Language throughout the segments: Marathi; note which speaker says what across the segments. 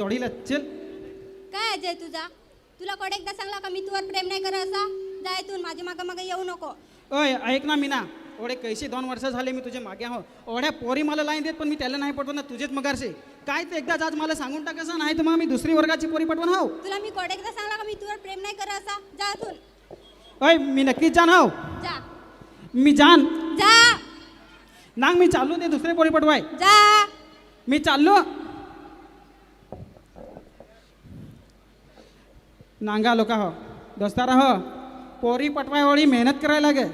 Speaker 1: जोडीला चल.
Speaker 2: काय अजय तुला कोण एकदा सांगला का मी तुवर प्रेम नाही करत असा. जाय तू माझ्या मागे मागे येऊ नको.
Speaker 1: ओय ऐक ना मीना, ओढे कैसे 2 वर्ष झाले मी तुझ्या मागे आहो. ओढ्या पोरी मला लाईन देत पण मी त्याला नाही पटवत ना. तुझेच मगारसे काय ते एकदाच आज मला सांगून टाकायचं नाही तर मग मी दुसरी वर्गाची पोरी पटवून हाव.
Speaker 2: तुला मी कोण एकदा सांगला का मी तुवर प्रेम नाही करत असा. जा तू.
Speaker 1: ओय मी नक्कीच जाण हाव.
Speaker 2: जा
Speaker 1: मी जाण
Speaker 2: जा
Speaker 1: नांग मी चाललो ते दुसरे पोरी पटवाय.
Speaker 2: जा
Speaker 1: मी चाललो नांगा लोका हो दोस्तारा हो. पोरी पटवाय ओळी मेहनत करायला लागे.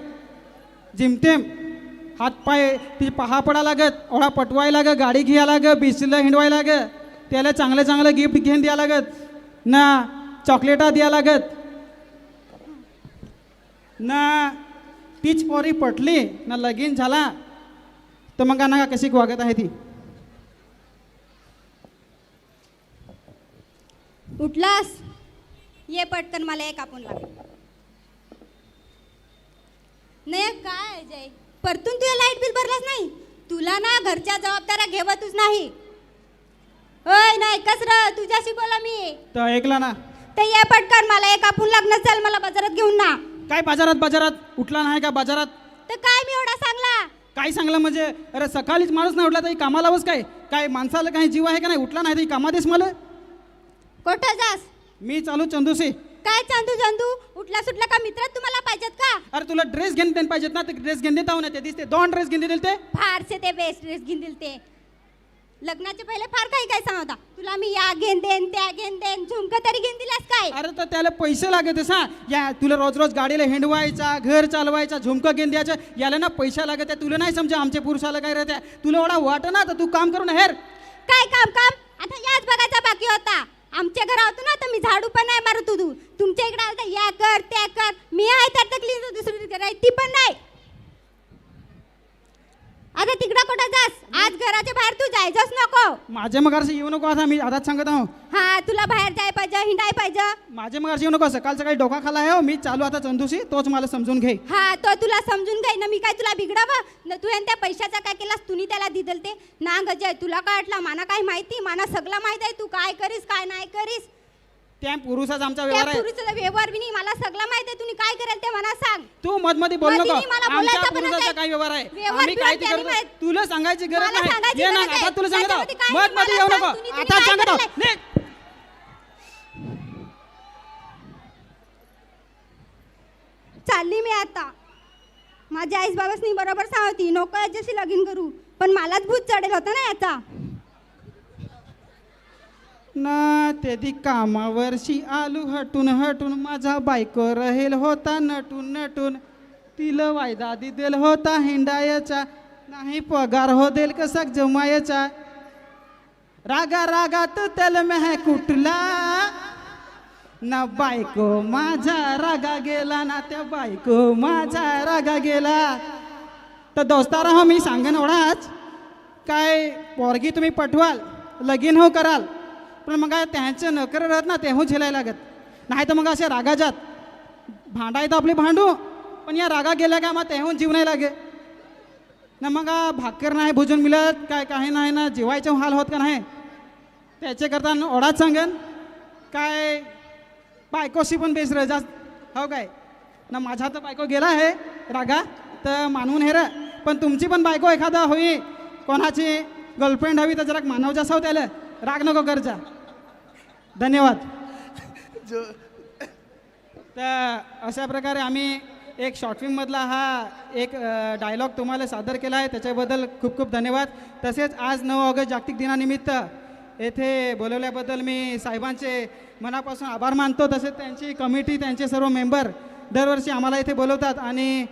Speaker 1: जिमतेम हातपाय ती पहा पडा लागत. ओळा पटवाय लाग, गाडी घ्या लाग, बीचला हिंडवाय लाग, त्याला चांगलं चांगलं गिफ्ट घेऊन द्या लागत ना. चॉकलेटा द्या लागत ना. तीच पोरी पटली ना लगीन झाला तर मग ना कशी वागत आहे ती.
Speaker 2: उठलास ये पटकन मला एक आपण लाग. नाही काय अजय परतून तुला लाईट बिल भरलास नाही. तुला ना घरच्या जबाबदाऱ्या घेवतच नाही. होय नाही कसर तुझ्याशी बोला मी
Speaker 1: तर ऐकला ना.
Speaker 2: ते ये पटकन मला एक आपण लग्न चल मला बाजारात घेऊन ना.
Speaker 1: काय बाजारात उठला नाही का बाजारात.
Speaker 2: तर काय मी एवढा सांगला.
Speaker 1: काय सांगलं म्हणजे अरे सकाळीच माणूस नाही उठला तरी कामाला बस. काय काय माणसाला काही जीव आहे का नाही. उठला नाही तरी कामादेस मला.
Speaker 2: कोठं जास.
Speaker 1: मी चालू चंदूशी.
Speaker 2: काय चांदू उठला सुटला का मित्र तुम्हाला पाहिजेत का.
Speaker 1: अरे तुला ड्रेस घेऊन पाहिजेत ना. ते ड्रेस घेऊन देता ना. ते दिसते 2 ड्रेस घेऊन दिले ते
Speaker 2: फारसे ते बेस्ट ड्रेस घेऊन दिल ते. लग्नाचे पहिले फार काही काय सांगता. तुला मी या घेऊन देन त्या घेऊन देन झुमका तरी घेऊन दिलास काय.
Speaker 1: अरे तर त्याला पैसे लागत हा. या तुला रोज रोज गाडीला हिंडवायचा, घर चालवायचा, झुमका घेऊन द्यायचं याला ना पैसा लागत आहे. तुला नाही समजा आमच्या पुरुषाला काय राहत्या. तुला एवढा वाट ना तर तू काम करून हेर.
Speaker 2: काय काम आता याच बघायचा बाकी होता. आमच्या घरा होतो ना तर मी झाडू पण नाही मारत तू. तुमच्या इकडे आलता या कर त्या कर. मी आहे तर तकलीफ दुसरी कराय ती पण नाही. आता तिकडं कुठं जास. आज घराच्या बाहेर तू जायचंच नको.
Speaker 1: माझ्या मगारशी येऊ नको आता. मी आताच सांगत आहो.
Speaker 2: हा तुला बाहेर जाय पाहिजे हिंडाय पाहिजे.
Speaker 1: माझ्या मगारशी येऊ नको. सकाळचं काही डोका खाला आहे. मी चालू आता चंदूशी. तोच मला समजून घे.
Speaker 2: हा तो तुला समजून घे ना. मी काय तुला बिघडावं ना. तू त्या पैशाचा काय केलास तुम्ही त्याला दिदल ते ना. गजय तुला काय वाटलं माना काय माहिती. माना सगळं माहित आहे तू काय करीस काय नाही करीस.
Speaker 1: त्या पुरुषाचा आमचा
Speaker 2: त्या
Speaker 1: व्यवहार आहे.
Speaker 2: पुरुषाचा व्यवहार बी नाही मला सगळं माहित आहे. तुम्ही काय करेल ते मला सांग.
Speaker 1: तू मधमध्ये बोल नको.
Speaker 2: मधी मला
Speaker 1: आमच्या
Speaker 2: बोलायचं पण
Speaker 1: पुरुषाचा
Speaker 2: नाही.
Speaker 1: काय व्यवहार आहे.
Speaker 2: व्यवहार
Speaker 1: आम्ही काय ते
Speaker 2: बिवहार
Speaker 1: करतो
Speaker 2: त्यांनी
Speaker 1: तुला सांगायची गरज
Speaker 2: मला
Speaker 1: नाही.
Speaker 2: सांगायची
Speaker 1: ये ना
Speaker 2: गरज
Speaker 1: आता तुला सांगत
Speaker 2: त्याच्यामध्ये काय
Speaker 1: आहो. मधमध्ये येऊ
Speaker 2: मला
Speaker 1: नको.
Speaker 2: सांग. तुम्ही
Speaker 1: आता
Speaker 2: काय
Speaker 1: सांगत आहो.
Speaker 2: करताय?
Speaker 1: निघ.
Speaker 2: चालली मी आता. माझ्या आईस बाबासनी बरोबर सांगती नको याच्याशी लगीन करू. पण मलाच भूत चढेल होता ना याचा.
Speaker 1: ना ते कामावरशी आलू हटून हटून. माझा बायको रहेल होता नटून नटून. तिला वायदा दिदेल होता हिंडायचा. नाही पगार हो देल कसा जमायचा. रागा रागात त्याला मेह कुठला ना. बायको माझा रागा गेला ना. त्या बायको माझा रागा गेला. तर दोस्तारा हो मी सांगेन एवढाच. काय पोरगी तुम्ही पटवाल लगीन हो कराल पण मग त्यांचं नकर राहत ना तेहू झेलायला लागत. नाही तर मग असे रागा जात भांडाय तर आपली भांडू पण या रागा गेल्या का मग तेहून जीव नाही लागे ना. मग भाकर नाही भोजन मिळत काय काही नाही ना. जेवायचे हाल होत का नाही. त्याचे करता ओढाच सांगेन काय बायकोशी पण बेस रह जास्त हो काय ना. माझा तर बायको गेला आहे रागा तर मानवून हेर. पण तुमची पण बायको एखादा होई कोणाची गर्लफ्रेंड हवी तर जरा मानव जास हो त्याला. राग नको करजा. धन्यवाद. तर अशा प्रकारे आम्ही एक शॉर्ट फिल्ममधला हा एक डायलॉग तुम्हाला सादर केला आहे. त्याच्याबद्दल खूप खूप धन्यवाद. तसेच आज 9 ऑगस्ट जागतिक दिनानिमित्त येथे बोलवल्याबद्दल मी साहेबांचे मनापासून आभार मानतो. तसेच त्यांची कमिटी त्यांचे सर्व मेंबर दरवर्षी आम्हाला इथे बोलवतात आणि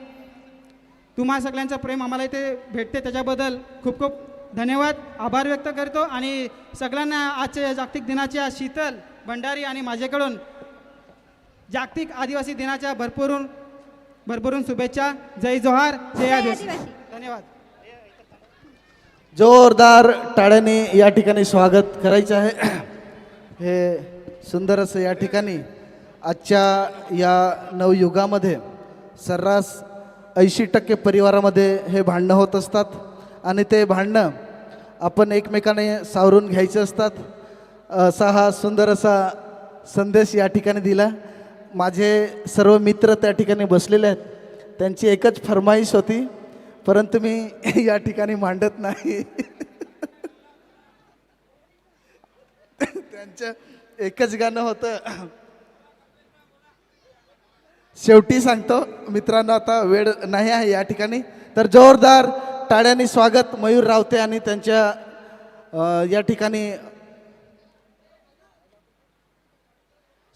Speaker 1: तुम्हा सगळ्यांचं प्रेम आम्हाला इथे भेटते. त्याच्याबद्दल खूप खूप धन्यवाद आभार व्यक्त करतो. आणि सगळ्यांना आजच्या जागतिक दिनाच्या शीतल भंडारी आणि माझ्याकडून जागतिक आदिवासी दिनाच्या भरभरून शुभेच्छा. जय जोहार जय आदिवासी. धन्यवाद.
Speaker 3: जोरदार टाळ्याने या ठिकाणी स्वागत करायचं आहे. हे सुंदर असं या ठिकाणी आजच्या या नवयुगामध्ये सर्रास 80% परिवारामध्ये हे भांडणं होत असतात आणि ते भांडणं आपण एकमेकाने सावरून घ्यायचे असतात. असा हा सुंदर असा संदेश या ठिकाणी दिला. माझे सर्व मित्र त्या ठिकाणी बसलेले आहेत. त्यांची एकच फरमाईश होती, परंतु मी या ठिकाणी मांडत नाही. त्यांचं एकच गाणं होतं. शेवटी सांगतो मित्रांनो, आता वेळ नाही आहे या ठिकाणी. तर जोरदार टाळ्यांनी स्वागत मयूर रावते आणि त्यांच्या या ठिकाणी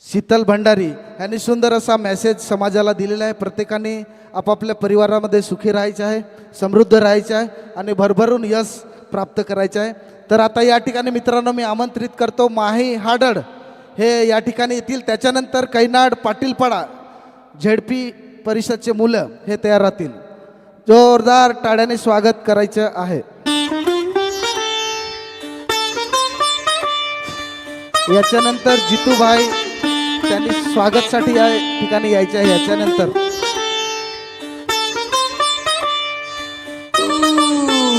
Speaker 3: शीतल भंडारी यांनी सुंदर असा मेसेज समाजाला दिलेला आहे. प्रत्येकाने आपापल्या परिवारामध्ये सुखी राहायचे आहे, समृद्ध राहायचे आहे आणि भरभरून यश प्राप्त करायचे आहे. तर आता या ठिकाणी मित्रांनो मी आमंत्रित करतो माही हाडड हे या ठिकाणी येतील. त्याच्यानंतर कैनाड पाटीलपाडा झेडपी परिषदचे मुलं हे तयार राहतील. जोरदार टाळ्याने स्वागत करायचं आहे. याच्यानंतर जितूभाई त्यांनी स्वागतसाठी या ठिकाणी यायचे आहे. याच्यानंतर